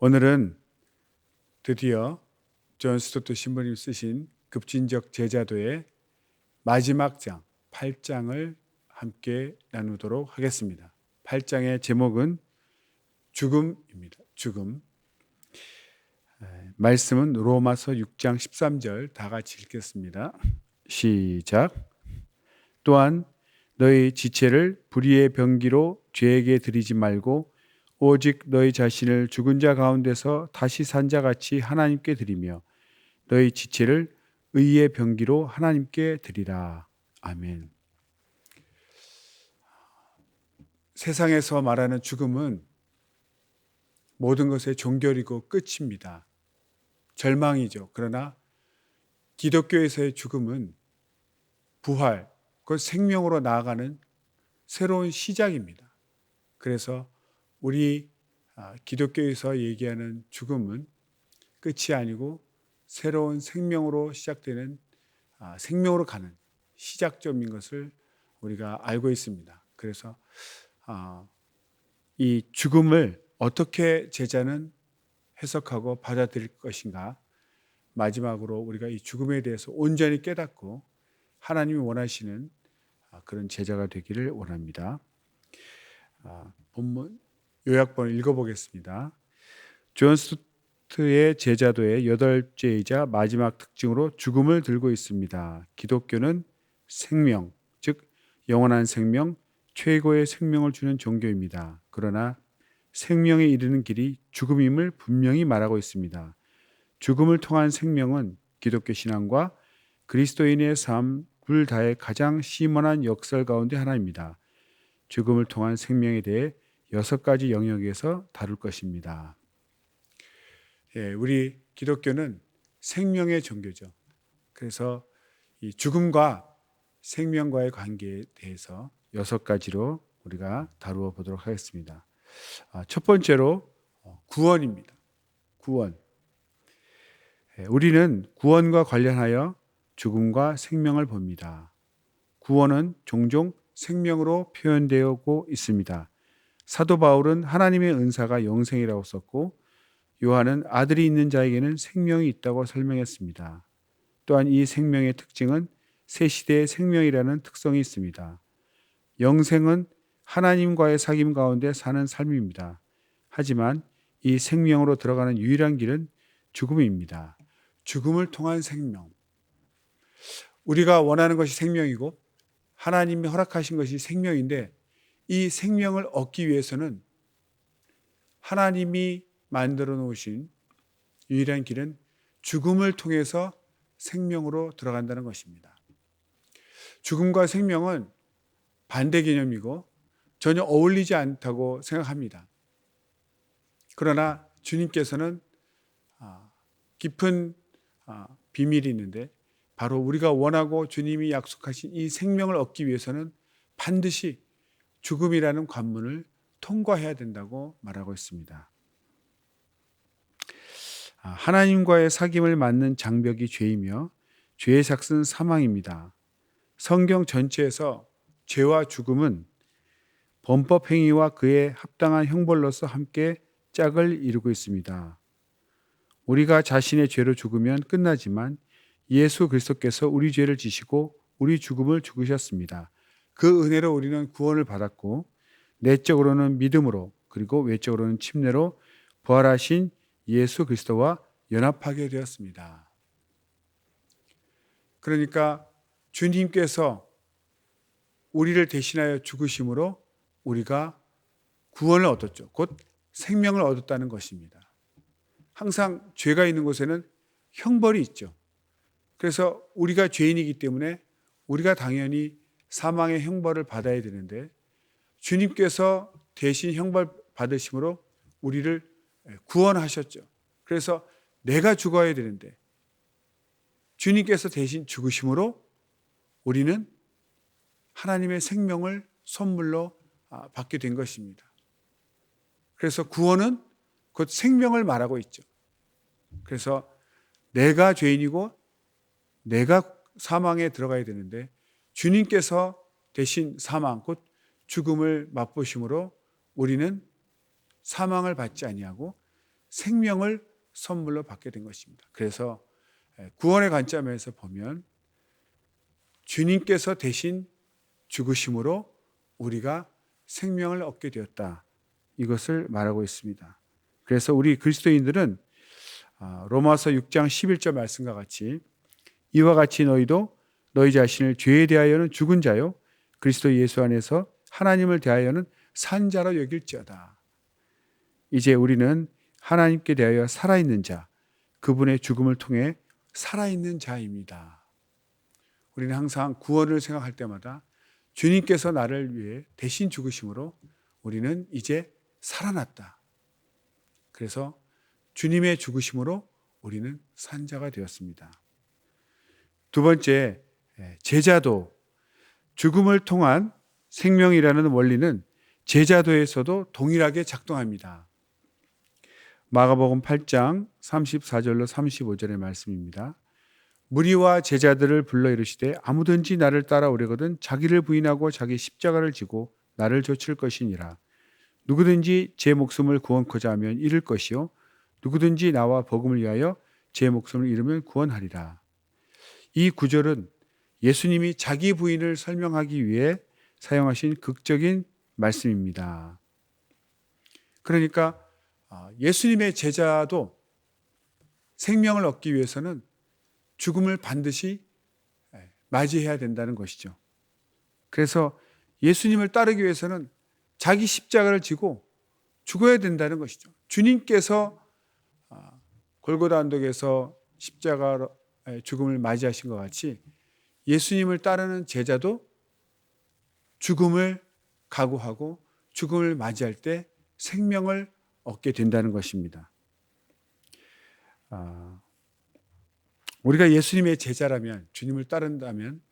오늘은 드디어 존 스토트 신부님 쓰신 급진적 제자도의 마지막 장 8장을 함께 나누도록 하겠습니다. 8장의 제목은 죽음입니다. 죽음. 말씀은 로마서 6장 13절 다 같이 읽겠습니다. 시작. 또한 너희 지체를 불의의 병기로 죄에게 드리지 말고 오직 너희 자신을 죽은 자 가운데서 다시 산 자같이 하나님께 드리며 너희 지체를 의의 병기로 하나님께 드리라. 아멘. 세상에서 말하는 죽음은 모든 것의 종결이고 끝입니다. 절망이죠. 그러나 기독교에서의 죽음은 부활, 그 생명으로 나아가는 새로운 시작입니다. 그래서 우리 기독교에서 얘기하는 죽음은 끝이 아니고 새로운 생명으로 시작되는 생명으로 가는 시작점인 것을 우리가 알고 있습니다. 그래서 이 죽음을 어떻게 제자는 해석하고 받아들일 것인가, 마지막으로 우리가 이 죽음에 대해서 온전히 깨닫고 하나님이 원하시는 그런 제자가 되기를 원합니다. 본문 요약본을 읽어보겠습니다. 존 스토트의 제자도의 8제이자 마지막 특징으로 죽음을 들고 있습니다. 기독교는 생명, 즉 영원한 생명, 최고의 생명을 주는 종교입니다. 그러나 생명에 이르는 길이 죽음임을 분명히 말하고 있습니다. 죽음을 통한 생명은 기독교 신앙과 그리스도인의 삶 둘 다의 가장 심원한 역설 가운데 하나입니다. 죽음을 통한 생명에 대해 6가지 영역에서 다룰 것입니다. 우리 기독교는 생명의 종교죠. 그래서 이 죽음과 생명과의 관계에 대해서 6가지로 우리가 다루어 보도록 하겠습니다. 첫 번째로 구원입니다. 구원. 우리는 구원과 관련하여 죽음과 생명을 봅니다. 구원은 종종 생명으로 표현되고 있습니다. 사도 바울은 하나님의 은사가 영생이라고 썼고 요한은 아들이 있는 자에게는 생명이 있다고 설명했습니다. 또한 이 생명의 특징은 새 시대의 생명이라는 특성이 있습니다. 영생은 하나님과의 사귐 가운데 사는 삶입니다. 하지만 이 생명으로 들어가는 유일한 길은 죽음입니다. 죽음을 통한 생명. 우리가 원하는 것이 생명이고 하나님이 허락하신 것이 생명인데 이 생명을 얻기 위해서는 하나님이 만들어 놓으신 유일한 길은 죽음을 통해서 생명으로 들어간다는 것입니다. 죽음과 생명은 반대 개념이고 전혀 어울리지 않다고 생각합니다. 그러나 주님께서는 깊은 비밀이 있는데 바로 우리가 원하고 주님이 약속하신 이 생명을 얻기 위해서는 반드시 죽음이라는 관문을 통과해야 된다고 말하고 있습니다. 하나님과의 사귐을 막는 장벽이 죄이며 죄의 삭은 사망입니다. 성경 전체에서 죄와 죽음은 범법 행위와 그에 합당한 형벌로서 함께 짝을 이루고 있습니다. 우리가 자신의 죄로 죽으면 끝나지만 예수 그리스도께서 우리 죄를 지시고 우리 죽음을 죽으셨습니다. 그 은혜로 우리는 구원을 받았고 내적으로는 믿음으로 그리고 외적으로는 침례로 부활하신 예수 그리스도와 연합하게 되었습니다. 그러니까 주님께서 우리를 대신하여 죽으심으로 우리가 구원을 얻었죠. 곧 생명을 얻었다는 것입니다. 항상 죄가 있는 곳에는 형벌이 있죠. 그래서 우리가 죄인이기 때문에 우리가 당연히 사망의 형벌을 받아야 되는데 주님께서 대신 형벌 받으심으로 우리를 구원하셨죠. 그래서 내가 죽어야 되는데 주님께서 대신 죽으심으로 우리는 하나님의 생명을 선물로 받게 된 것입니다. 그래서 구원은 곧 생명을 말하고 있죠. 그래서 내가 죄인이고 내가 사망에 들어가야 되는데 주님께서 대신 사망, 곧 죽음을 맛보심으로 우리는 사망을 받지 아니하고 생명을 선물로 받게 된 것입니다. 그래서 구원의 관점에서 보면 주님께서 대신 죽으심으로 우리가 생명을 얻게 되었다. 이것을 말하고 있습니다. 그래서 우리 그리스도인들은 로마서 6장 11절 말씀과 같이 이와 같이 너희도 너희 자신을 죄에 대하여는 죽은 자요 그리스도 예수 안에서 하나님을 대하여는 산 자로 여길지어다. 이제 우리는 하나님께 대하여 살아있는 자, 그분의 죽음을 통해 살아있는 자입니다. 우리는 항상 구원을 생각할 때마다 주님께서 나를 위해 대신 죽으심으로 우리는 이제 살아났다. 그래서 주님의 죽으심으로 우리는 산 자가 되었습니다. 두 번째, 제자도, 죽음을 통한 생명이라는 원리는 제자도에서도 동일하게 작동합니다. 마가복음 8장 34절로 35절의 말씀입니다. 무리와 제자들을 불러 이르시되 아무든지 나를 따라오려거든 자기를 부인하고 자기 십자가를 지고 나를 좇을 것이니라. 누구든지 제 목숨을 구원코자 하면 잃을 것이요 누구든지 나와 복음을 위하여 제 목숨을 잃으면 구원하리라. 이 구절은 예수님이 자기 부인을 설명하기 위해 사용하신 극적인 말씀입니다. 그러니까 예수님의 제자도 생명을 얻기 위해서는 죽음을 반드시 맞이해야 된다는 것이죠. 그래서 예수님을 따르기 위해서는 자기 십자가를 지고 죽어야 된다는 것이죠. 주님께서 골고다 언덕에서 십자가 죽음을 맞이하신 것 같이 예수님을 따르는 제자도 죽음을 각오하고 죽음을 맞이할 때 생명을 얻게 된다는 것입니다. 우리가 예수님의 제자라면, 주님을 따른다면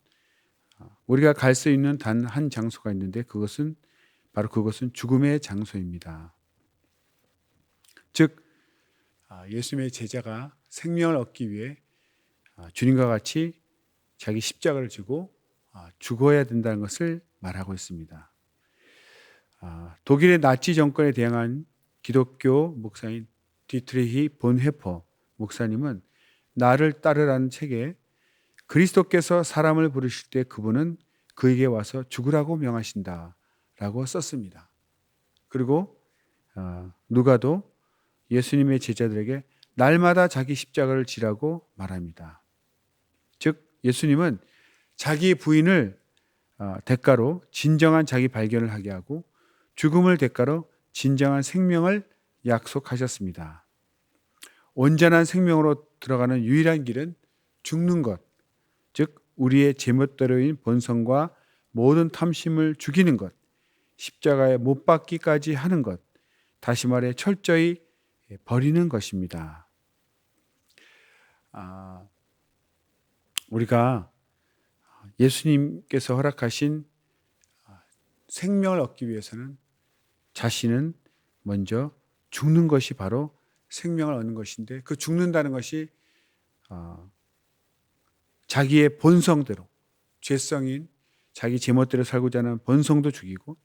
우리가 갈 수 있는 단 한 장소가 있는데 그것은 죽음의 장소입니다. 즉 예수님의 제자가 생명을 얻기 위해 주님과 같이 자기 십자가를 지고 죽어야 된다는 것을 말하고 있습니다. 독일의 나치 정권에 대항한 기독교 목사인 디트리히 본헤퍼 목사님은 나를 따르라는 책에 그리스도께서 사람을 부르실 때 그분은 그에게 와서 죽으라고 명하신다 라고 썼습니다. 그리고 누가도 예수님의 제자들에게 날마다 자기 십자가를 지라고 말합니다. 즉 예수님은 자기 부인을 대가로 진정한 자기 발견을 하게 하고 죽음을 대가로 진정한 생명을 약속하셨습니다. 온전한 생명으로 들어가는 유일한 길은 죽는 것, 즉 우리의 제멋대로인 본성과 모든 탐심을 죽이는 것, 십자가에 못 박기까지 하는 것, 다시 말해 철저히 버리는 것입니다. 우리가 예수님께서 허락하신 생명을 얻기 위해서는 자신은 먼저 죽는 것이 바로 생명을 얻는 것인데 그 죽는다는 것이 자기의 본성대로 죄성인 자기 제멋대로 살고자 하는 본성도 죽이고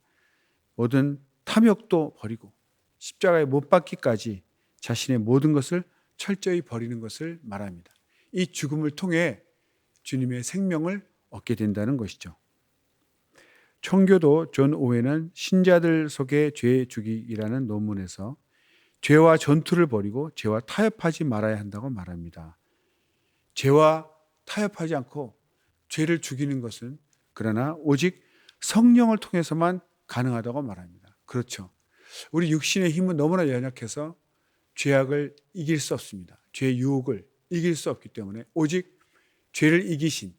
모든 탐욕도 버리고 십자가에 못 박기까지 자신의 모든 것을 철저히 버리는 것을 말합니다. 이 죽음을 통해 주님의 생명을 얻게 된다는 것이죠. 청교도 존 오웬은 신자들 속의 죄 죽이기라는 논문에서 죄와 전투를 벌이고 죄와 타협하지 말아야 한다고 말합니다. 죄와 타협하지 않고 죄를 죽이는 것은 그러나 오직 성령을 통해서만 가능하다고 말합니다. 그렇죠. 우리 육신의 힘은 너무나 연약해서 죄악을 이길 수 없습니다. 죄의 유혹을 이길 수 없기 때문에 오직 죄를 이기신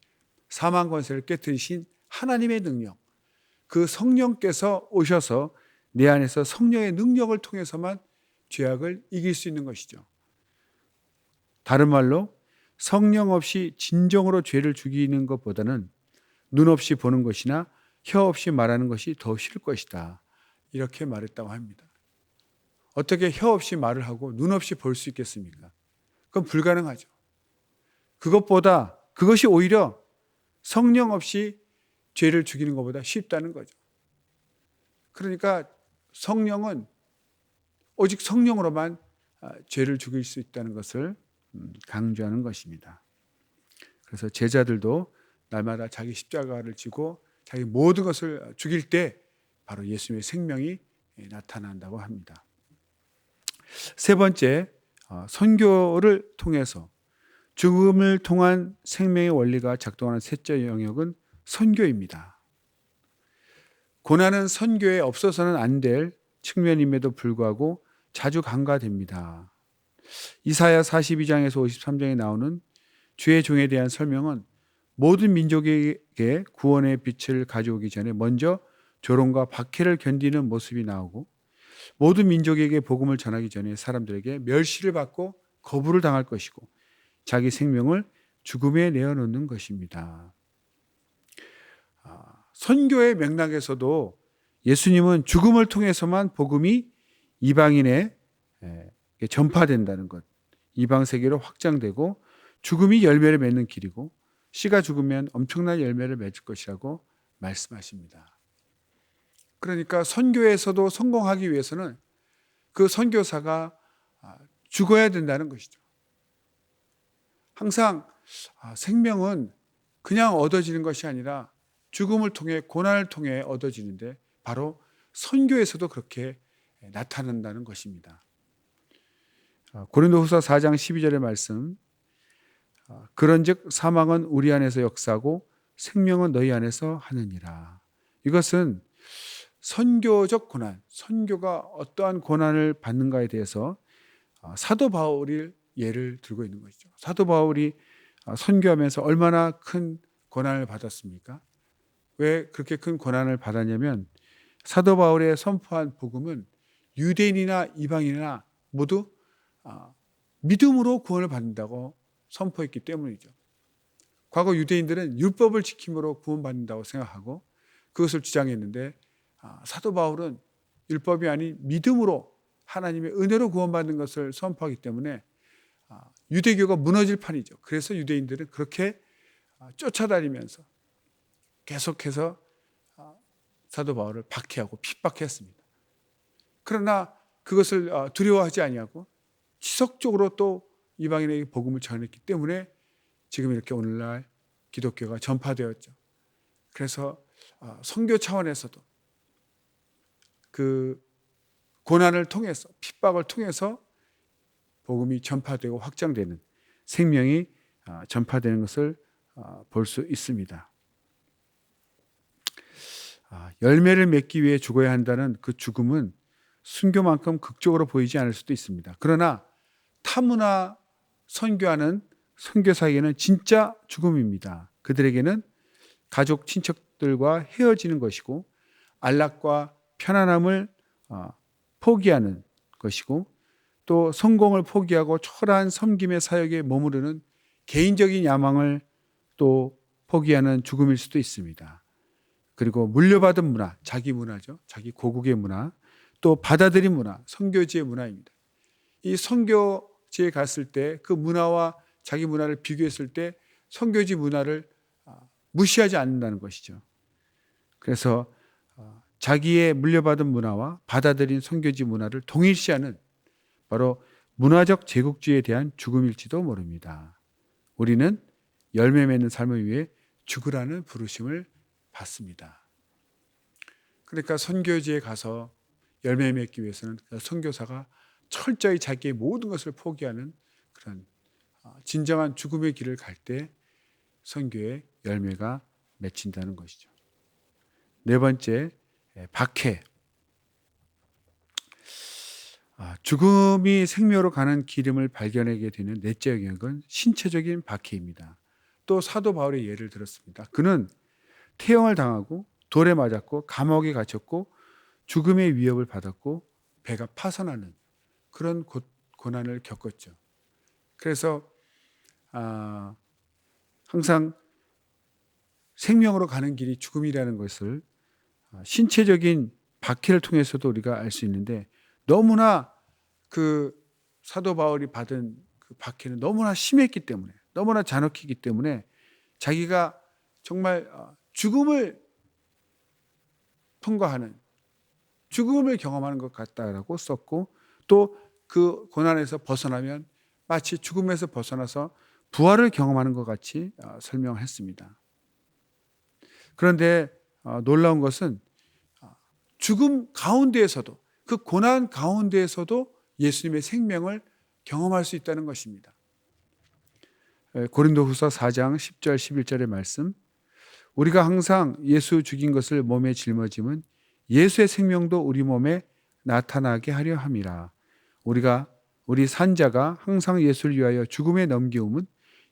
사망 권세를 깨뜨리신 하나님의 능력, 그 성령께서 오셔서 내 안에서 성령의 능력을 통해서만 죄악을 이길 수 있는 것이죠. 다른 말로 성령 없이 진정으로 죄를 죽이는 것보다는 눈 없이 보는 것이나 혀 없이 말하는 것이 더 쉬울 것이다. 이렇게 말했다고 합니다. 어떻게 혀 없이 말을 하고 눈 없이 볼 수 있겠습니까? 그건 불가능하죠. 그것이 오히려 성령 없이 죄를 죽이는 것보다 쉽다는 거죠. 그러니까 성령은 오직 성령으로만 죄를 죽일 수 있다는 것을 강조하는 것입니다. 그래서 제자들도 날마다 자기 십자가를 지고 자기 모든 것을 죽일 때 바로 예수님의 생명이 나타난다고 합니다. 세 번째, 선교를 통해서 죽음을 통한 생명의 원리가 작동하는 셋째 영역은 선교입니다. 고난은 선교에 없어서는 안 될 측면임에도 불구하고 자주 간과됩니다. 이사야 42장에서 53장에 나오는 주의 종에 대한 설명은 모든 민족에게 구원의 빛을 가져오기 전에 먼저 조롱과 박해를 견디는 모습이 나오고, 모든 민족에게 복음을 전하기 전에 사람들에게 멸시를 받고 거부를 당할 것이고 자기 생명을 죽음에 내어놓는 것입니다. 선교의 맥락에서도 예수님은 죽음을 통해서만 복음이 이방인에 전파된다는 것, 이방 세계로 확장되고 죽음이 열매를 맺는 길이고 씨가 죽으면 엄청난 열매를 맺을 것이라고 말씀하십니다. 그러니까 선교에서도 성공하기 위해서는 그 선교사가 죽어야 된다는 것이죠. 항상 생명은 그냥 얻어지는 것이 아니라 죽음을 통해, 고난을 통해 얻어지는데 바로 선교에서도 그렇게 나타난다는 것입니다. 고린도후서 4장 12절의 말씀, 그런즉 사망은 우리 안에서 역사하고 생명은 너희 안에서 하느니라. 이것은 선교적 고난, 선교가 어떠한 고난을 받는가에 대해서 사도 바울이 예를 들고 있는 것이죠. 사도 바울이 선교하면서 얼마나 큰 고난을 받았습니까? 왜 그렇게 큰 고난을 받았냐면 사도 바울의 선포한 복음은 유대인이나 이방인이나 모두 믿음으로 구원을 받는다고 선포했기 때문이죠. 과거 유대인들은 율법을 지킴으로 구원받는다고 생각하고 그것을 주장했는데 사도 바울은 율법이 아닌 믿음으로 하나님의 은혜로 구원받는 것을 선포하기 때문에 유대교가 무너질 판이죠. 그래서 유대인들은 그렇게 쫓아다니면서 계속해서 사도 바울을 박해하고 핍박했습니다. 그러나 그것을 두려워하지 아니하고 지속적으로 또 이방인에게 복음을 전했기 때문에 지금 이렇게 오늘날 기독교가 전파되었죠. 그래서 선교 차원에서도 그 고난을 통해서, 핍박을 통해서 복음이 전파되고 확장되는, 생명이 전파되는 것을 볼 수 있습니다. 열매를 맺기 위해 죽어야 한다는 그 죽음은 순교만큼 극적으로 보이지 않을 수도 있습니다. 그러나 타문화 선교하는 선교사에게는 진짜 죽음입니다. 그들에게는 가족, 친척들과 헤어지는 것이고 안락과 편안함을 포기하는 것이고 또 성공을 포기하고 초라한 섬김의 사역에 머무르는 개인적인 야망을 또 포기하는 죽음일 수도 있습니다. 그리고 물려받은 문화, 자기 문화죠. 자기 고국의 문화, 또 받아들인 문화, 선교지의 문화입니다. 이 선교지에 갔을 때 그 문화와 자기 문화를 비교했을 때 선교지 문화를 무시하지 않는다는 것이죠. 그래서 자기의 물려받은 문화와 받아들인 선교지 문화를 동일시하는 바로 문화적 제국주의에 대한 죽음일지도 모릅니다. 우리는 열매 맺는 삶을 위해 죽으라는 부르심을 받습니다. 그러니까 선교지에 가서 열매 맺기 위해서는 선교사가 철저히 자기의 모든 것을 포기하는 그런 진정한 죽음의 길을 갈 때 선교의 열매가 맺힌다는 것이죠. 네 번째, 박해. 죽음이 생명으로 가는 기름을 발견하게 되는 넷째 영역은 신체적인 박해입니다. 또 사도 바울의 예를 들었습니다. 그는 태형을 당하고 돌에 맞았고 감옥에 갇혔고 죽음의 위협을 받았고 배가 파선하는 그런 고난을 겪었죠. 그래서 항상 생명으로 가는 길이 죽음이라는 것을 신체적인 박해를 통해서도 우리가 알 수 있는데 너무나 그 사도 바울이 받은 그 박해는 너무나 심했기 때문에 너무나 잔혹했기 때문에 자기가 정말 죽음을 통과하는 죽음을 경험하는 것 같다라고 썼고 또 그 고난에서 벗어나면 마치 죽음에서 벗어나서 부활을 경험하는 것 같이 설명을 했습니다. 그런데 놀라운 것은 죽음 가운데에서도, 그 고난 가운데에서도 예수님의 생명을 경험할 수 있다는 것입니다. 고린도후서 4장 10절 11절의 말씀, 우리가 항상 예수 죽인 것을 몸에 짊어짐은 예수의 생명도 우리 몸에 나타나게 하려 함이라. 우리 산자가 항상 예수를 위하여 죽음에 넘겨움은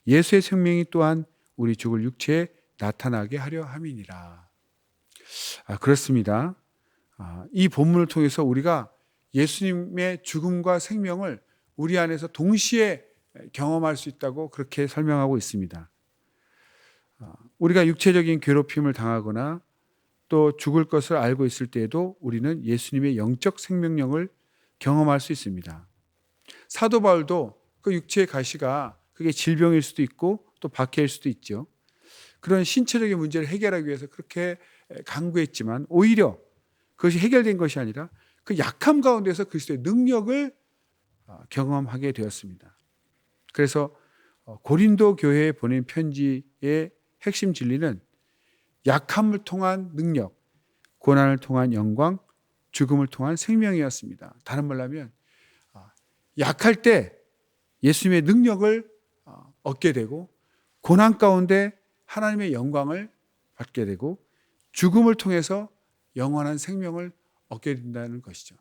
예수의 생명이 또한 우리 죽을 육체에 나타나게 하려 함이니라. 그렇습니다. 이 본문을 통해서 우리가 예수님의 죽음과 생명을 우리 안에서 동시에 경험할 수 있다고 그렇게 설명하고 있습니다. 우리가 육체적인 괴롭힘을 당하거나 또 죽을 것을 알고 있을 때에도 우리는 예수님의 영적 생명력을 경험할 수 있습니다. 사도 바울도 그 육체의 가시가 그게 질병일 수도 있고 또 박해일 수도 있죠. 그런 신체적인 문제를 해결하기 위해서 그렇게 간구했지만 오히려 그것이 해결된 것이 아니라 그 약함 가운데서 그리스도의 능력을 경험하게 되었습니다. 그래서 고린도 교회에 보낸 편지의 핵심 진리는 약함을 통한 능력, 고난을 통한 영광, 죽음을 통한 생명이었습니다. 다른 말로 하면 약할 때 예수님의 능력을 얻게 되고 고난 가운데 하나님의 영광을 받게 되고 죽음을 통해서 영원한 생명을 얻게 된다는 것이죠.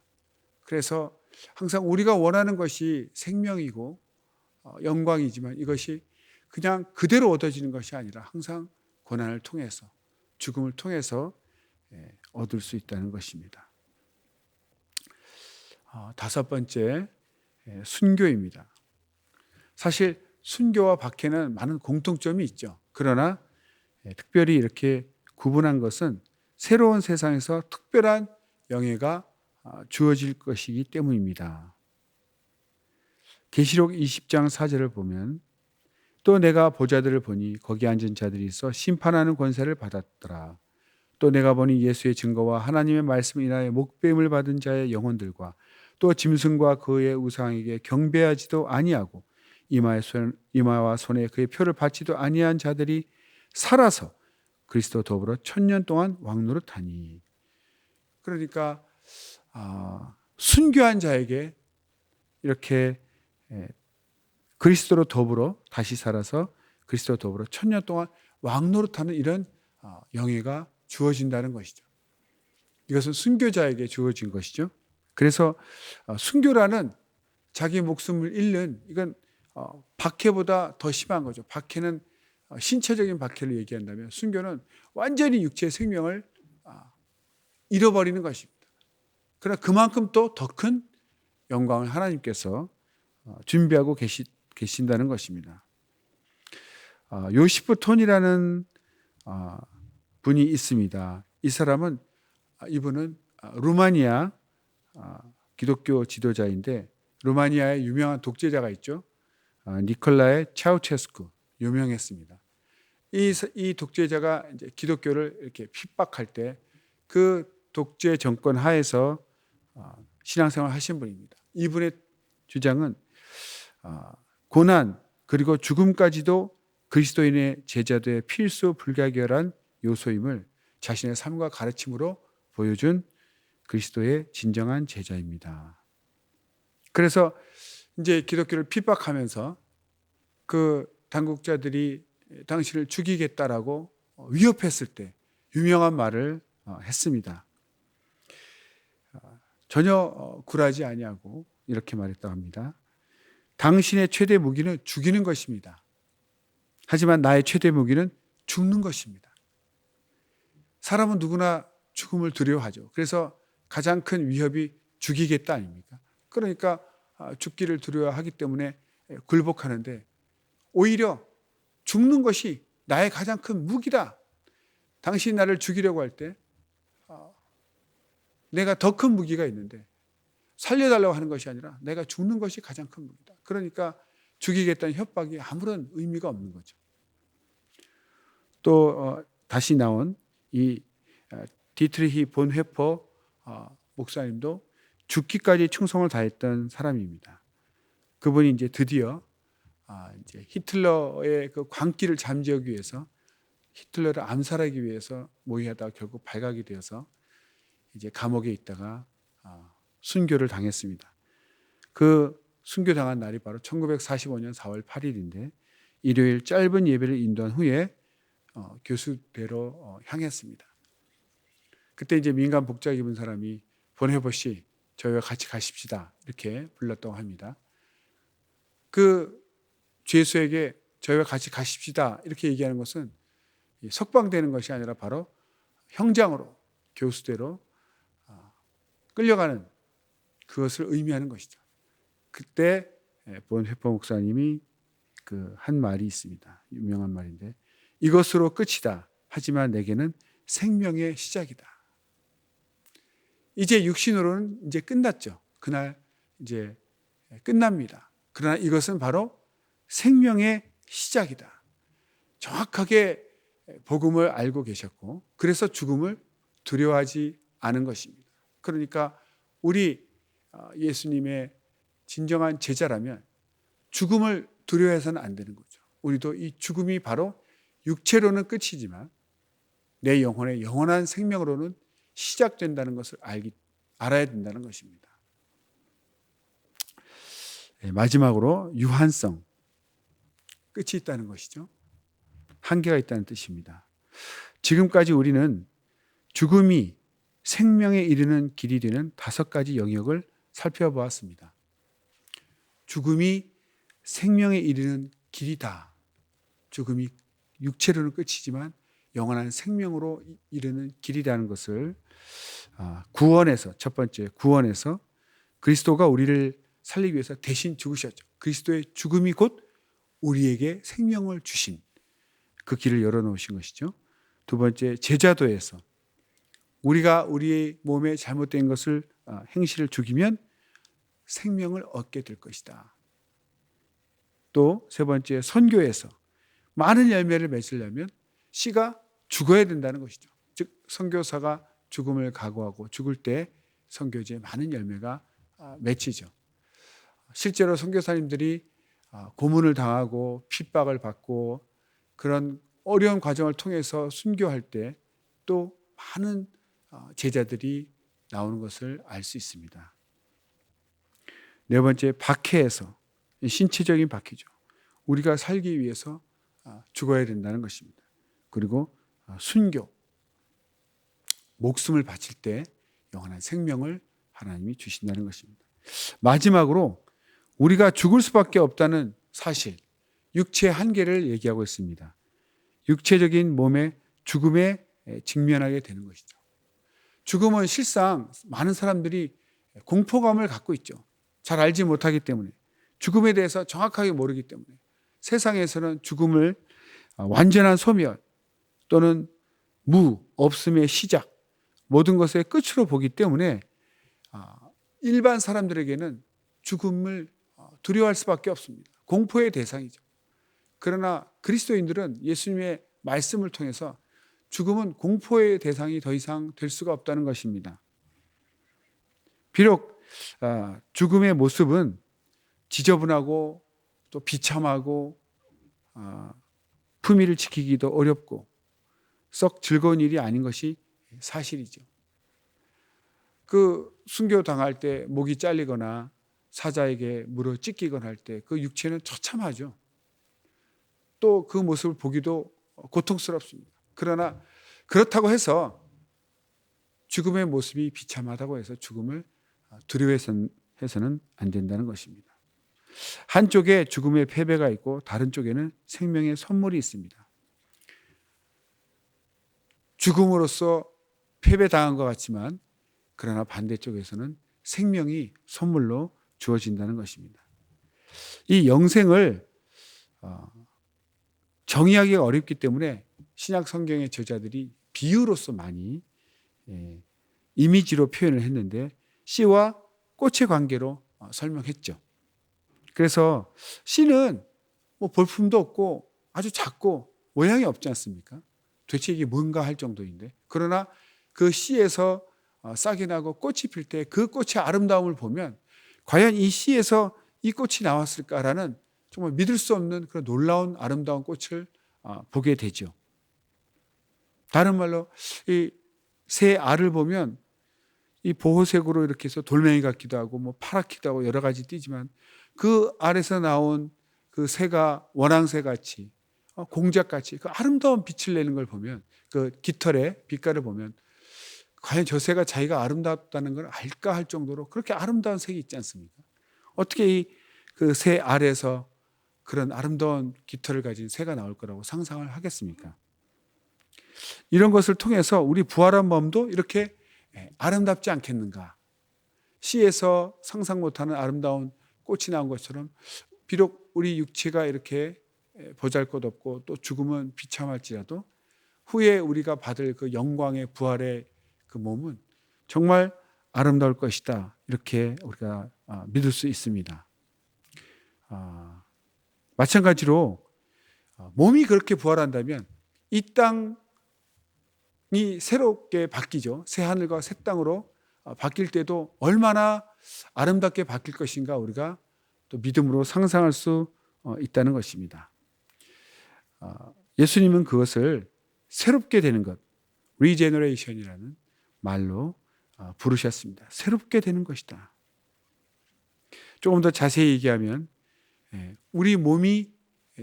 그래서 항상 우리가 원하는 것이 생명이고 영광이지만 이것이 그냥 그대로 얻어지는 것이 아니라 항상 고난을 통해서 죽음을 통해서 얻을 수 있다는 것입니다. 다섯 번째, 순교입니다. 사실 순교와 박해는 많은 공통점이 있죠. 그러나 특별히 이렇게 구분한 것은 새로운 세상에서 특별한 영예가 주어질 것이기 때문입니다. 계시록 20장 4절을 보면 또 내가 보좌들을 보니 거기 앉은 자들이 있어 심판하는 권세를 받았더라. 또 내가 보니 예수의 증거와 하나님의 말씀을 인하여 목배임을 받은 자의 영혼들과 또 짐승과 그의 우상에게 경배하지도 아니하고 이마와 손에 그의 표를 받지도 아니한 자들이 살아서 그리스도 더불어 1000년 동안 왕노릇하니. 그러니까 순교한 자에게 이렇게 그리스도로 더불어 다시 살아서 그리스도 더불어 1000년 동안 왕노릇하는 이런 영예가 주어진다는 것이죠. 이것은 순교자에게 주어진 것이죠. 그래서 순교라는 자기 목숨을 잃는, 이건 박해보다 더 심한 거죠. 박해는 신체적인 박해를 얘기한다면 순교는 완전히 육체의 생명을 잃어버리는 것입니다. 그러나 그만큼 또 더 큰 영광을 하나님께서 준비하고 계신다는 것입니다. 요시프 톤이라는 분이 있습니다. 이분은 루마니아 기독교 지도자인데, 루마니아에 유명한 독재자가 있죠. 니콜라이 차우체스쿠, 유명했습니다. 이 독재자가 이제 기독교를 이렇게 핍박할 때 그 독재 정권 하에서 신앙생활을 하신 분입니다. 이분의 주장은 고난 그리고 죽음까지도 그리스도인의 제자들의 필수 불가결한 요소임을 자신의 삶과 가르침으로 보여준 그리스도의 진정한 제자입니다. 그래서 이제 기독교를 핍박하면서 그 당국자들이 당신을 죽이겠다라고 위협했을 때 유명한 말을 했습니다. 전혀 굴하지 아니하고 이렇게 말했다고 합니다. 당신의 최대 무기는 죽이는 것입니다. 하지만 나의 최대 무기는 죽는 것입니다. 사람은 누구나 죽음을 두려워하죠. 그래서 가장 큰 위협이 죽이겠다 아닙니까? 그러니까 죽기를 두려워하기 때문에 굴복하는데, 오히려 죽는 것이 나의 가장 큰 무기다. 당신이 나를 죽이려고 할 때 내가 더 큰 무기가 있는데 살려달라고 하는 것이 아니라 내가 죽는 것이 가장 큰 무기다. 그러니까 죽이겠다는 협박이 아무런 의미가 없는 거죠. 또 다시 나온 이 디트리히 본헤퍼 목사님도 죽기까지 충성을 다했던 사람입니다. 그분이 이제 드디어 이제 히틀러의 그 광기를 잠재우기 위해서, 히틀러를 암살하기 위해서 모의하다가 결국 발각이 되어서 이제 감옥에 있다가 순교를 당했습니다. 그 순교당한 날이 바로 1945년 4월 8일인데 일요일 짧은 예배를 인도한 후에 교수대로 향했습니다. 그때 이제 민간 복장 입은 사람이 본헤버 씨, 저희와 같이 가십시다 이렇게 불렀다고 합니다. 그 죄수에게 저희와 같이 가십시다 이렇게 얘기하는 것은 석방되는 것이 아니라 바로 형장으로, 교수대로 끌려가는 그것을 의미하는 것이죠. 그때 본헤버 목사님이 그 한 말이 있습니다. 유명한 말인데, 이것으로 끝이다. 하지만 내게는 생명의 시작이다. 이제 육신으로는 이제 끝났죠. 그날 이제 끝납니다. 그러나 이것은 바로 생명의 시작이다. 정확하게 복음을 알고 계셨고, 그래서 죽음을 두려워하지 않은 것입니다. 그러니까 우리 예수님의 진정한 제자라면 죽음을 두려워해서는 안 되는 거죠. 우리도 이 죽음이 바로 육체로는 끝이지만 내 영혼의 영원한 생명으로는 시작된다는 것을 알아야 된다는 것입니다. 마지막으로 유한성, 끝이 있다는 것이죠. 한계가 있다는 뜻입니다. 지금까지 우리는 죽음이 생명에 이르는 길이 되는 5가지 영역을 살펴보았습니다. 죽음이 생명에 이르는 길이다. 죽음이 육체로는 끝이지만 영원한 생명으로 이르는 길이라는 것을 구원에서, 첫 번째 구원에서 그리스도가 우리를 살리기 위해서 대신 죽으셨죠. 그리스도의 죽음이 곧 우리에게 생명을 주신 그 길을 열어놓으신 것이죠. 두 번째 제자도에서 우리가 우리의 몸에 잘못된 것을 행실을 죽이면 생명을 얻게 될 것이다. 또 세 번째 선교에서 많은 열매를 맺으려면 씨가 죽어야 된다는 것이죠. 즉 선교사가 죽음을 각오하고 죽을 때 선교지에 많은 열매가 맺히죠. 실제로 선교사님들이 고문을 당하고 핍박을 받고 그런 어려운 과정을 통해서 순교할 때 또 많은 제자들이 나오는 것을 알 수 있습니다. 네 번째 박해에서, 신체적인 박해죠. 우리가 살기 위해서 죽어야 된다는 것입니다. 그리고 순교, 목숨을 바칠 때 영원한 생명을 하나님이 주신다는 것입니다. 마지막으로 우리가 죽을 수밖에 없다는 사실, 육체의 한계를 얘기하고 있습니다. 육체적인 몸의 죽음에 직면하게 되는 것이죠. 죽음은 실상 많은 사람들이 공포감을 갖고 있죠. 잘 알지 못하기 때문에, 죽음에 대해서 정확하게 모르기 때문에 세상에서는 죽음을 완전한 소멸 또는 없음의 시작, 모든 것의 끝으로 보기 때문에 일반 사람들에게는 죽음을 두려워할 수밖에 없습니다. 공포의 대상이죠. 그러나 그리스도인들은 예수님의 말씀을 통해서 죽음은 공포의 대상이 더 이상 될 수가 없다는 것입니다. 비록 죽음의 모습은 지저분하고 또 비참하고 품위를 지키기도 어렵고 썩 즐거운 일이 아닌 것이 사실이죠. 그 순교 당할 때 목이 잘리거나 사자에게 물어 찢기거나 할 때 그 육체는 처참하죠. 또 그 모습을 보기도 고통스럽습니다. 그러나 그렇다고 해서 죽음의 모습이 비참하다고 해서 죽음을 두려워해서는 안 된다는 것입니다. 한쪽에 죽음의 패배가 있고 다른 쪽에는 생명의 선물이 있습니다. 죽음으로써 패배당한 것 같지만 그러나 반대쪽에서는 생명이 선물로 주어진다는 것입니다. 이 영생을 정의하기가 어렵기 때문에 신약 성경의 저자들이 비유로서 많이 이미지로 표현을 했는데 씨와 꽃의 관계로 설명했죠. 그래서 씨는 뭐 볼품도 없고 아주 작고 모양이 없지 않습니까? 도대체 이게 뭔가 할 정도인데, 그러나 그 씨에서 싹이 나고 꽃이 필 때 그 꽃의 아름다움을 보면 과연 이 씨에서 이 꽃이 나왔을까라는 정말 믿을 수 없는 그런 놀라운 아름다운 꽃을 보게 되죠. 다른 말로 이 새 알을 보면 이 보호색으로 이렇게 해서 돌멩이 같기도 하고 뭐 파랗기도 하고 여러 가지 띠지만 그 알에서 나온 그 새가 원앙새 같이 공작 같이 그 아름다운 빛을 내는 걸 보면 그 깃털의 빛깔을 보면 과연 저 새가 자기가 아름답다는 걸 알까 할 정도로 그렇게 아름다운 색이 있지 않습니까? 어떻게 이 그 새 알에서 그런 아름다운 깃털을 가진 새가 나올 거라고 상상을 하겠습니까? 이런 것을 통해서 우리 부활한 몸도 이렇게 아름답지 않겠는가? 시에서 상상 못하는 아름다운 꽃이 나온 것처럼 비록 우리 육체가 이렇게 보잘것없고 또 죽으면 비참할지라도 후에 우리가 받을 그 영광의 부활의 그 몸은 정말 아름다울 것이다. 이렇게 우리가 믿을 수 있습니다. 마찬가지로 몸이 그렇게 부활한다면 이 땅이 새롭게 바뀌죠. 새 하늘과 새 땅으로 바뀔 때도 얼마나 아름답게 바뀔 것인가 우리가 또 믿음으로 상상할 수 있다는 것입니다. 예수님은 그것을 새롭게 되는 것, 리제너레이션이라는 말로 부르셨습니다. 새롭게 되는 것이다. 조금 더 자세히 얘기하면 우리 몸이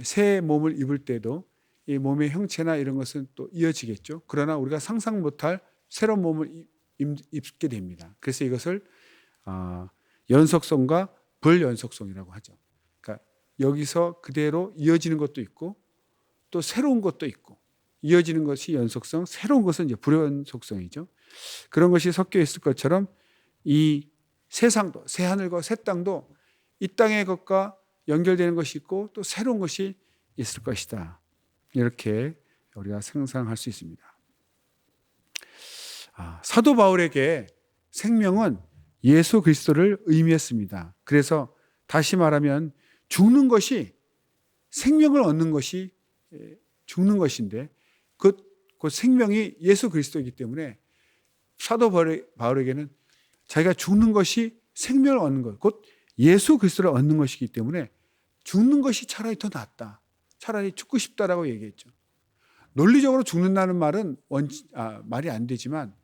새 몸을 입을 때도 이 몸의 형체나 이런 것은 또 이어지겠죠. 그러나 우리가 상상 못할 새로운 몸을 입게 됩니다. 그래서 이것을 연속성과 불연속성이라고 하죠. 그러니까 여기서 그대로 이어지는 것도 있고 또 새로운 것도 있고 이어지는 것이 연속성, 새로운 것은 이제 불연속성이죠. 그런 것이 섞여 있을 것처럼 이 세상도 새 하늘과 새 땅도 이 땅의 것과 연결되는 것이 있고 또 새로운 것이 있을 것이다. 이렇게 우리가 상상할 수 있습니다. 사도 바울에게 생명은 예수 그리스도를 의미했습니다. 그래서 다시 말하면 죽는 것이 생명을 얻는 것이 죽는 것인데 그 생명이 예수 그리스도이기 때문에 사도 바울에게는 자기가 죽는 것이 생명을 얻는 것, 곧 예수 그리스도를 얻는 것이기 때문에 죽는 것이 차라리 더 낫다. 차라리 죽고 싶다라고 얘기했죠. 논리적으로 죽는다는 말은 말이 안 되지만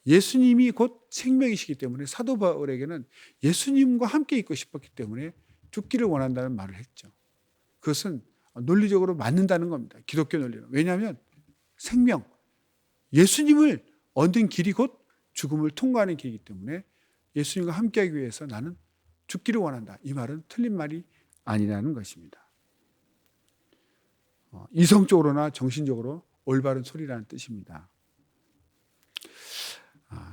예수님이 곧 생명이시기 때문에 사도 바울에게는 예수님과 함께 있고 싶었기 때문에 죽기를 원한다는 말을 했죠. 그것은 논리적으로 맞는다는 겁니다. 기독교 논리는. 왜냐하면 생명, 예수님을 얻는 길이 곧 죽음을 통과하는 길이기 때문에 예수님과 함께하기 위해서 나는 죽기를 원한다. 이 말은 틀린 말이 아니라는 것입니다. 이성적으로나 정신적으로 올바른 소리라는 뜻입니다.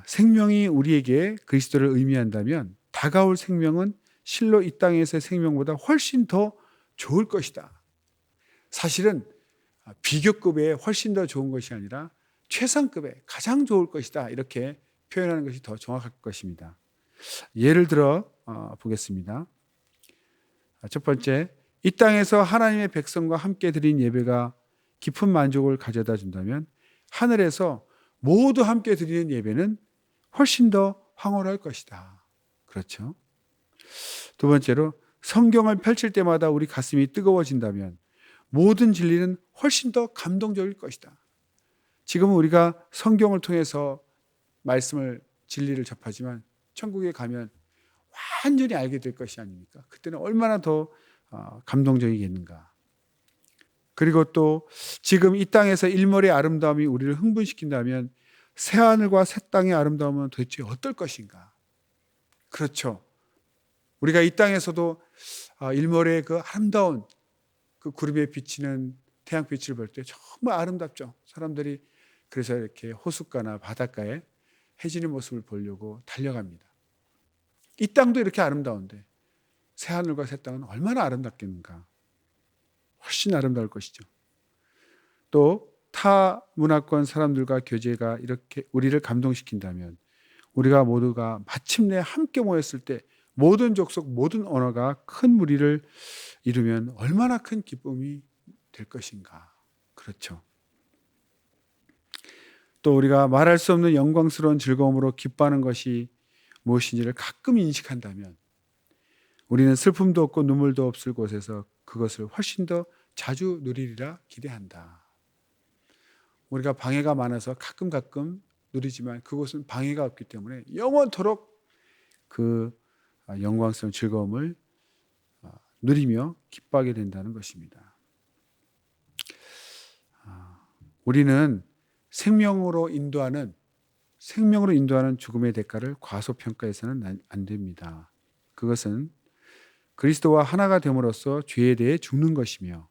생명이 우리에게 그리스도를 의미한다면 다가올 생명은 실로 이 땅에서의 생명보다 훨씬 더 좋을 것이다. 사실은 비교급의 훨씬 더 좋은 것이 아니라 최상급의 가장 좋을 것이다. 이렇게 표현하는 것이 더 정확할 것입니다. 예를 들어 보겠습니다. 첫 번째, 이 땅에서 하나님의 백성과 함께 드린 예배가 깊은 만족을 가져다 준다면 하늘에서 모두 함께 드리는 예배는 훨씬 더 황홀할 것이다. 그렇죠? 두 번째로, 성경을 펼칠 때마다 우리 가슴이 뜨거워진다면 모든 진리는 훨씬 더 감동적일 것이다. 지금은 우리가 성경을 통해서 말씀을, 진리를 접하지만 천국에 가면 완전히 알게 될 것이 아닙니까? 그때는 얼마나 더 감동적이겠는가. 그리고 또 지금 이 땅에서 일몰의 아름다움이 우리를 흥분시킨다면 새하늘과 새 땅의 아름다움은 도대체 어떨 것인가. 그렇죠. 우리가 이 땅에서도 일몰의 그 아름다운 그 구름에 비치는 태양빛을 볼 때 정말 아름답죠. 사람들이 그래서 이렇게 호숫가나 바닷가에 해지는 모습을 보려고 달려갑니다. 이 땅도 이렇게 아름다운데 새하늘과 새 땅은 얼마나 아름답겠는가. 훨씬 아름다울 것이죠. 또 타 문화권 사람들과 교제가 이렇게 우리를 감동시킨다면 우리가 모두가 마침내 함께 모였을 때 모든 족속, 모든 언어가 큰 무리를 이루면 얼마나 큰 기쁨이 될 것인가. 그렇죠. 또 우리가 말할 수 없는 영광스러운 즐거움으로 기뻐하는 것이 무엇인지를 가끔 인식한다면 우리는 슬픔도 없고 눈물도 없을 곳에서 그것을 훨씬 더 자주 누리리라 기대한다. 우리가 방해가 많아서 가끔 누리지만 그곳은 방해가 없기 때문에 영원토록 그 영광스러운 즐거움을 누리며 기뻐하게 된다는 것입니다. 우리는 생명으로 인도하는 죽음의 대가를 과소평가해서는 안 됩니다. 그것은 그리스도와 하나가 됨으로써 죄에 대해 죽는 것이며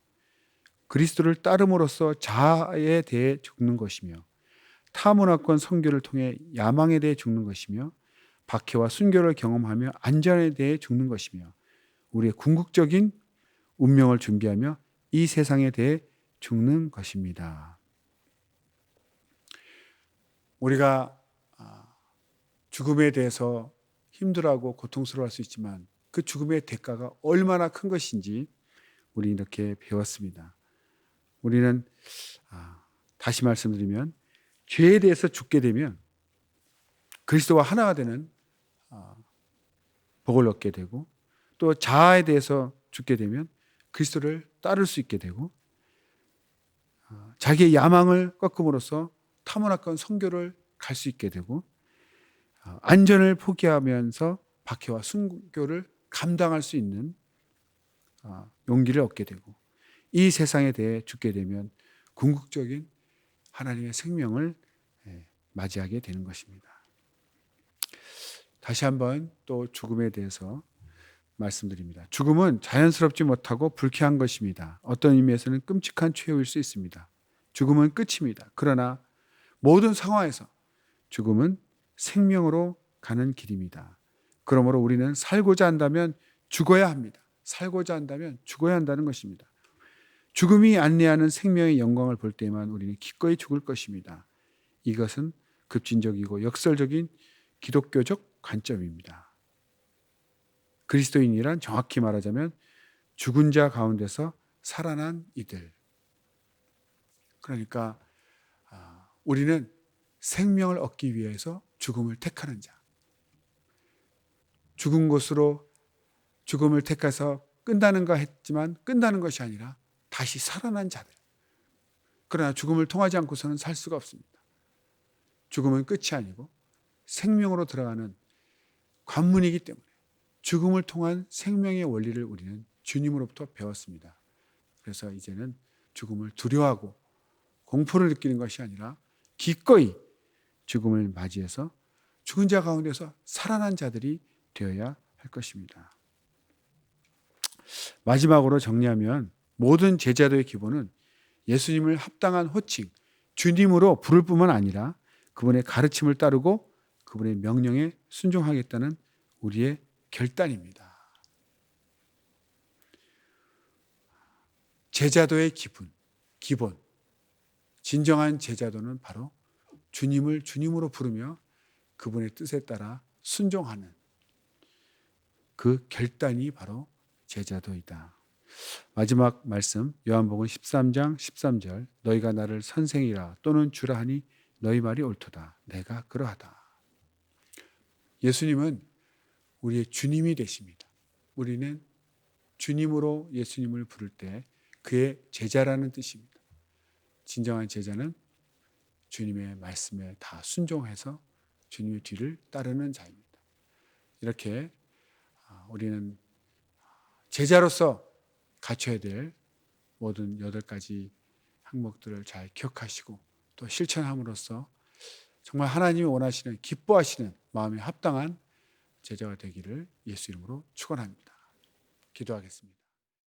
그리스도를 따름으로써 자아에 대해 죽는 것이며 타문화권 선교를 통해 야망에 대해 죽는 것이며 박해와 순교를 경험하며 안전에 대해 죽는 것이며 우리의 궁극적인 운명을 준비하며 이 세상에 대해 죽는 것입니다. 우리가 죽음에 대해서 힘들어하고 고통스러워할 수 있지만 그 죽음의 대가가 얼마나 큰 것인지 우리 이렇게 배웠습니다. 우리는 다시 말씀드리면 죄에 대해서 죽게 되면 그리스도와 하나가 되는 복을 얻게 되고 또 자아에 대해서 죽게 되면 그리스도를 따를 수 있게 되고 자기의 야망을 꺾음으로써 타문화권 선교를 갈 수 있게 되고 안전을 포기하면서 박해와 순교를 감당할 수 있는 용기를 얻게 되고 이 세상에 대해 죽게 되면 궁극적인 하나님의 생명을 맞이하게 되는 것입니다. 다시 한번 또 죽음에 대해서 말씀드립니다. 죽음은 자연스럽지 못하고 불쾌한 것입니다. 어떤 의미에서는 끔찍한 최후일 수 있습니다. 죽음은 끝입니다. 그러나 모든 상황에서 죽음은 생명으로 가는 길입니다. 그러므로 우리는 살고자 한다면 죽어야 합니다. 살고자 한다면 죽어야 한다는 것입니다. 죽음이 안내하는 생명의 영광을 볼 때만 우리는 기꺼이 죽을 것입니다. 이것은 급진적이고 역설적인 기독교적 관점입니다. 그리스도인이란 정확히 말하자면 죽은 자 가운데서 살아난 이들. 그러니까 우리는 생명을 얻기 위해서 죽음을 택하는 자. 죽은 곳으로 죽음을 택해서 끝나는가 했지만 끝나는 것이 아니라 다시 살아난 자들. 그러나 죽음을 통하지 않고서는 살 수가 없습니다. 죽음은 끝이 아니고 생명으로 들어가는 관문이기 때문에 죽음을 통한 생명의 원리를 우리는 주님으로부터 배웠습니다. 그래서 이제는 죽음을 두려워하고 공포를 느끼는 것이 아니라 기꺼이 죽음을 맞이해서 죽은 자 가운데서 살아난 자들이 되어야 할 것입니다. 마지막으로 정리하면 모든 제자도의 기본은 예수님을 합당한 호칭, 주님으로 부를 뿐만 아니라 그분의 가르침을 따르고 그분의 명령에 순종하겠다는 우리의 결단입니다. 제자도의 기본, 진정한 제자도는 바로 주님을 주님으로 부르며 그분의 뜻에 따라 순종하는 그 결단이 바로 제자도이다. 마지막 말씀 요한복음 13장 13절 너희가 나를 선생이라 또는 주라 하니 너희 말이 옳도다. 내가 그러하다. 예수님은 우리의 주님이 되십니다. 우리는 주님으로 예수님을 부를 때 그의 제자라는 뜻입니다. 진정한 제자는 주님의 말씀에 다 순종해서 주님의 뒤를 따르는 자입니다. 이렇게 우리는 제자로서 갖춰야 될 모든 8가지 항목들을 잘 기억하시고 또 실천함으로써 정말 하나님이 원하시는 기뻐하시는 마음에 합당한 제자가 되기를 예수 이름으로 축원합니다. 기도하겠습니다.